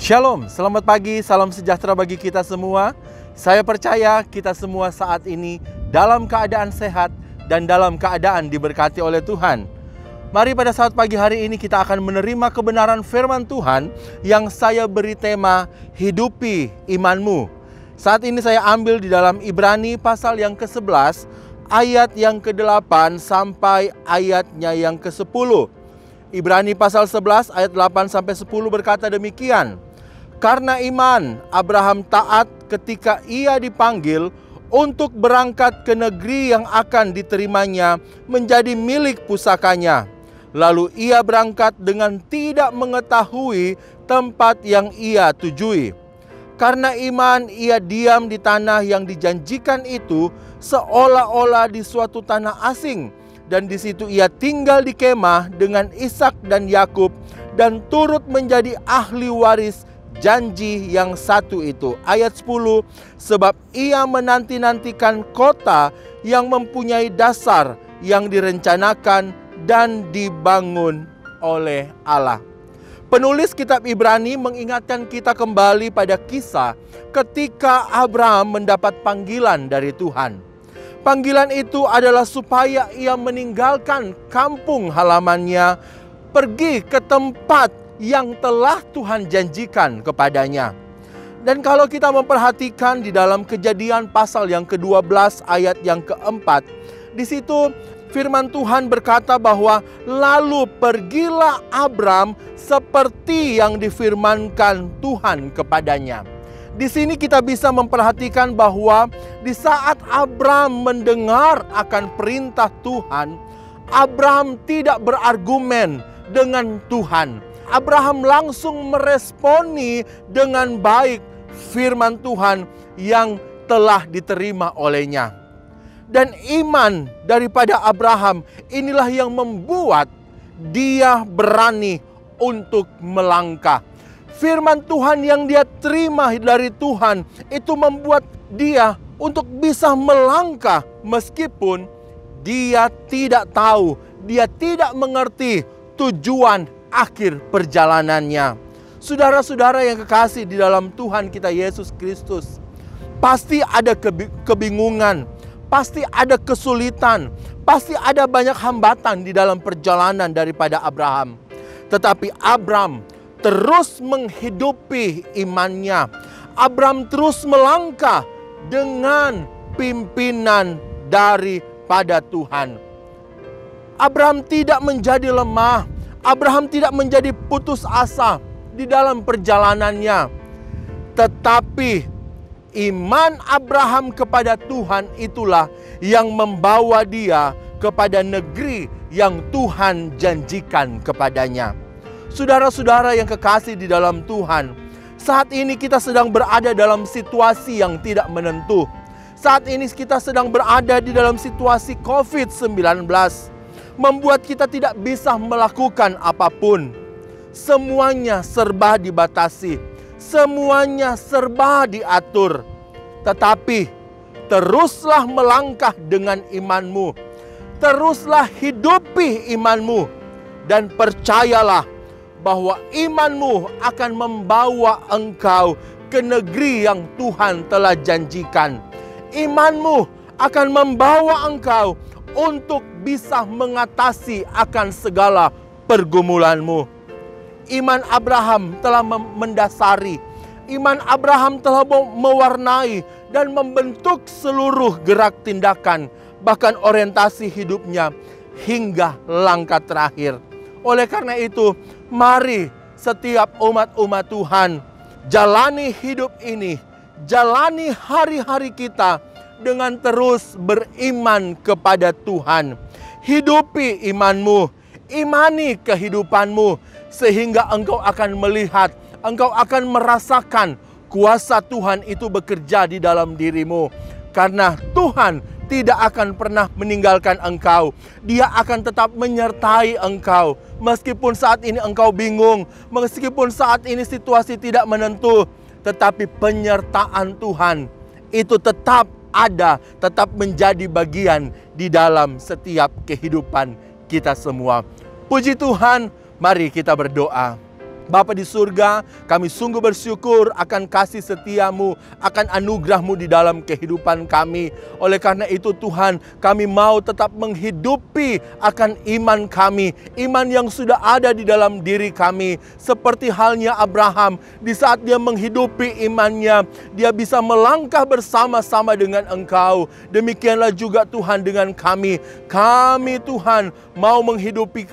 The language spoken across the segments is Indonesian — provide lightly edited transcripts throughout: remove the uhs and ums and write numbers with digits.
Shalom, selamat pagi, salam sejahtera bagi kita semua. Saya percaya kita semua saat ini dalam keadaan sehat dan dalam keadaan diberkati oleh Tuhan. Mari pada saat pagi hari ini kita akan menerima kebenaran firman Tuhan yang saya beri tema Hidupi Imanmu. Saat ini saya ambil di dalam Ibrani pasal yang ke-11, ayat yang ke-8 sampai ayatnya yang ke-10. Ibrani pasal 11 ayat 8 sampai 10 berkata demikian. Karena iman, Abraham taat ketika ia dipanggil untuk berangkat ke negeri yang akan diterimanya menjadi milik pusakanya. Lalu ia berangkat dengan tidak mengetahui tempat yang ia tujui. Karena iman, ia diam di tanah yang dijanjikan itu seolah-olah di suatu tanah asing. Dan di situ ia tinggal di kemah dengan Ishak dan Yakub dan turut menjadi ahli waris janji yang satu itu. Ayat 10, sebab ia menanti-nantikan kota yang mempunyai dasar yang direncanakan dan dibangun oleh Allah. Penulis kitab Ibrani mengingatkan kita kembali pada kisah ketika Abraham mendapat panggilan dari Tuhan. Panggilan itu adalah supaya ia meninggalkan kampung halamannya, pergi ke tempat yang telah Tuhan janjikan kepadanya. Dan kalau kita memperhatikan di dalam Kejadian pasal yang ke-12 ayat yang ke-4, di situ firman Tuhan berkata bahwa lalu pergilah Abram seperti yang difirmankan Tuhan kepadanya. Di sini kita bisa memperhatikan bahwa di saat Abram mendengar akan perintah Tuhan, Abram tidak berargumen dengan Tuhan. Abraham langsung meresponi dengan baik firman Tuhan yang telah diterima olehnya. Dan iman daripada Abraham inilah yang membuat dia berani untuk melangkah. Firman Tuhan yang dia terima dari Tuhan itu membuat dia untuk bisa melangkah meskipun dia tidak tahu, dia tidak mengerti tujuan akhir perjalanannya. Saudara-saudara yang kekasih di dalam Tuhan kita Yesus Kristus, pasti ada kebingungan, pasti ada kesulitan, pasti ada banyak hambatan di dalam perjalanan daripada Abraham. Tetapi Abram terus menghidupi imannya. Abram terus melangkah dengan pimpinan daripada Tuhan. Abram tidak menjadi lemah. Abraham tidak menjadi putus asa di dalam perjalanannya. Tetapi iman Abraham kepada Tuhan itulah yang membawa dia kepada negeri yang Tuhan janjikan kepadanya. Saudara-saudara yang kekasih di dalam Tuhan, saat ini kita sedang berada dalam situasi yang tidak menentu. Saat ini kita sedang berada di dalam situasi COVID-19. Membuat kita tidak bisa melakukan apapun. Semuanya serba dibatasi. Semuanya serba diatur. Tetapi teruslah melangkah dengan imanmu. Teruslah hidupi imanmu. Dan percayalah bahwa imanmu akan membawa engkau ke negeri yang Tuhan telah janjikan. Imanmu akan membawa engkau untuk bisa mengatasi akan segala pergumulanmu. Iman Abraham telah mendasari, iman Abraham telah mewarnai dan membentuk seluruh gerak tindakan, bahkan orientasi hidupnya hingga langkah terakhir. Oleh karena itu, mari setiap umat-umat Tuhan jalani hidup ini, jalani hari-hari kita dengan terus beriman kepada Tuhan. Hidupi imanmu, imani kehidupanmu, sehingga engkau akan melihat, engkau akan merasakan kuasa Tuhan itu bekerja di dalam dirimu. Karena Tuhan tidak akan pernah meninggalkan engkau. Dia akan tetap menyertai engkau. Meskipun saat ini engkau bingung, meskipun saat ini situasi tidak menentu, tetapi penyertaan Tuhan itu tetap ada, tetap menjadi bagian di dalam setiap kehidupan kita semua. Puji Tuhan, mari kita berdoa. Bapa di surga, kami sungguh bersyukur akan kasih setiamu, akan anugerahmu di dalam kehidupan kami. Oleh karena itu Tuhan, kami mau tetap menghidupi akan iman kami, iman yang sudah ada di dalam diri kami. Seperti halnya Abraham, di saat dia menghidupi imannya, dia bisa melangkah bersama-sama dengan Engkau. Demikianlah juga Tuhan dengan kami. Kami Tuhan mau menghidupi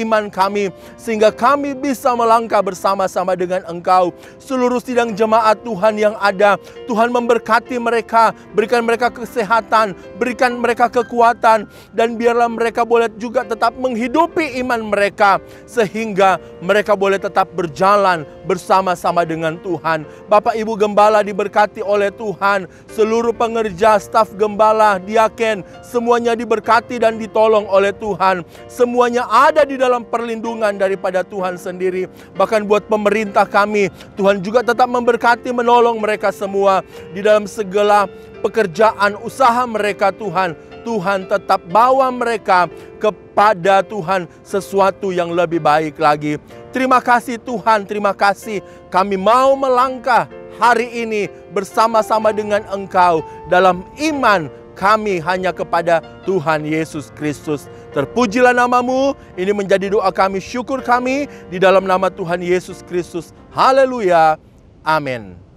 iman kami, sehingga kami bisa melangkah bersama-sama dengan Engkau. Seluruh sidang jemaat Tuhan yang ada, Tuhan memberkati mereka, berikan mereka kesehatan, berikan mereka kekuatan, dan biarlah mereka boleh juga tetap menghidupi iman mereka, sehingga mereka boleh tetap berjalan bersama-sama dengan Tuhan. Bapak Ibu Gembala diberkati oleh Tuhan, seluruh pengerja, staf gembala, diaken, semuanya diberkati dan ditolong oleh Tuhan. Semuanya ada di dalam perlindungan daripada Tuhan sendiri. Bahkan buat pemerintah kami, Tuhan juga tetap memberkati, menolong mereka semua di dalam segala pekerjaan usaha mereka. Tuhan tetap bawa mereka kepada Tuhan sesuatu yang lebih baik lagi. Terima kasih Tuhan, terima kasih. Kami mau melangkah hari ini bersama-sama dengan Engkau dalam iman kami hanya kepada Tuhan Yesus Kristus. Terpujilah namamu, ini menjadi doa kami, syukur kami di dalam nama Tuhan Yesus Kristus. Haleluya, amin.